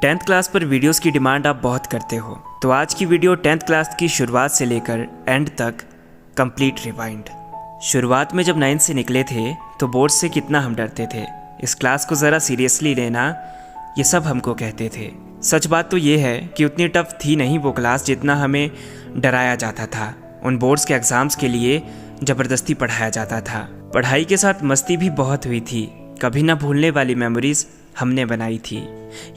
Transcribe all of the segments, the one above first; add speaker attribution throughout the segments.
Speaker 1: 10th class पर videos की demand आप बहुत करते हो, तो आज की वीडियो 10th क्लास की शुरुआत से लेकर एंड तक कंप्लीट रिवाइंड। शुरुआत में जब 9th से निकले थे तो बोर्ड से कितना हम डरते थे, इस क्लास को ज़रा सीरियसली लेना, ये सब हमको कहते थे। सच बात तो ये है कि उतनी टफ थी नहीं वो क्लास जितना हमें डराया जाता था। उन बोर्ड्स के एग्ज़ाम्स के लिए ज़बरदस्ती पढ़ाया जाता था। पढ़ाई के साथ मस्ती भी बहुत हुई थी, कभी ना भूलने वाली मेमोरीज़ हमने बनाई थी।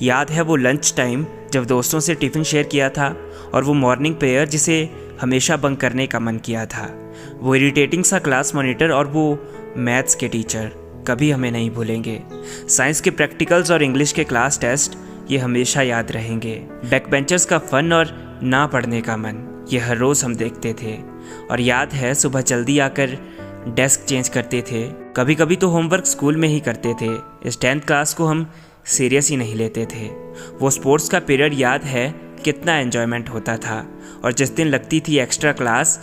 Speaker 1: याद है वो लंच टाइम जब दोस्तों से टिफ़िन शेयर किया था, और वो मॉर्निंग प्रेयर जिसे हमेशा बंक करने का मन किया था। वो इरिटेटिंग सा क्लास मॉनिटर और वो मैथ्स के टीचर कभी हमें नहीं भूलेंगे। साइंस के प्रैक्टिकल्स और इंग्लिश के क्लास टेस्ट ये हमेशा याद रहेंगे। बैक बेंचर्स का फन और ना पढ़ने का मन, ये हर रोज़ हम देखते थे। और याद है सुबह जल्दी आकर डेस्क चेंज करते थे। कभी कभी तो होमवर्क स्कूल में ही करते थे। इस 10th क्लास को हम सीरियस ही नहीं लेते थे। वो स्पोर्ट्स का पीरियड याद है कितना एन्जॉयमेंट होता था, और जिस दिन लगती थी एक्स्ट्रा क्लास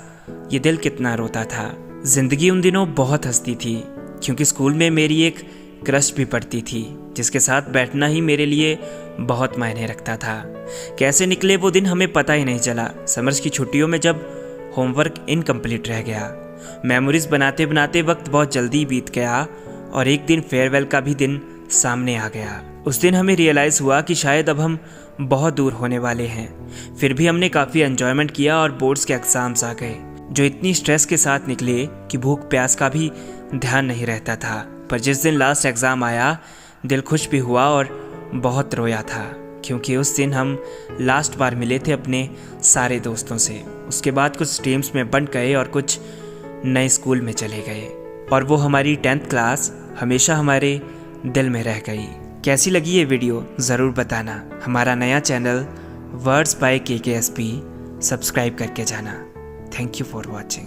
Speaker 1: ये दिल कितना रोता था। ज़िंदगी उन दिनों बहुत हंसती थी, क्योंकि स्कूल में मेरी एक क्रश भी पड़ती थी जिसके साथ बैठना ही मेरे लिए बहुत मायने रखता था। कैसे निकले वो दिन हमें पता ही नहीं चला। समर्स की छुट्टियों में जब होमवर्क इनकम्प्लीट रह गया, मेमोरीज बनाते बनाते वक्त बहुत जल्दी बीत गया, और एक दिन फेयरवेल का भी दिन सामने आ गया। उस दिन हमें रियलाइज़ हुआ कि शायद अब हम बहुत दूर होने वाले हैं। फिर भी हमने काफ़ी एंजॉयमेंट किया और बोर्ड्स के एग्ज़ाम्स आ गए जो इतनी स्ट्रेस के साथ निकले कि भूख प्यास का भी ध्यान नहीं रहता था। पर जिस दिन लास्ट एग्ज़ाम आया दिल खुश भी हुआ और बहुत रोया था, क्योंकि उस दिन हम लास्ट बार मिले थे अपने सारे दोस्तों से। उसके बाद कुछ टीम्स में बंट गए और कुछ नए स्कूल में चले गए, और वो हमारी 10th क्लास हमेशा हमारे दिल में रह गई। कैसी लगी ये वीडियो ज़रूर बताना। हमारा नया channel words by KKSP subscribe करके जाना। Thank you for watching.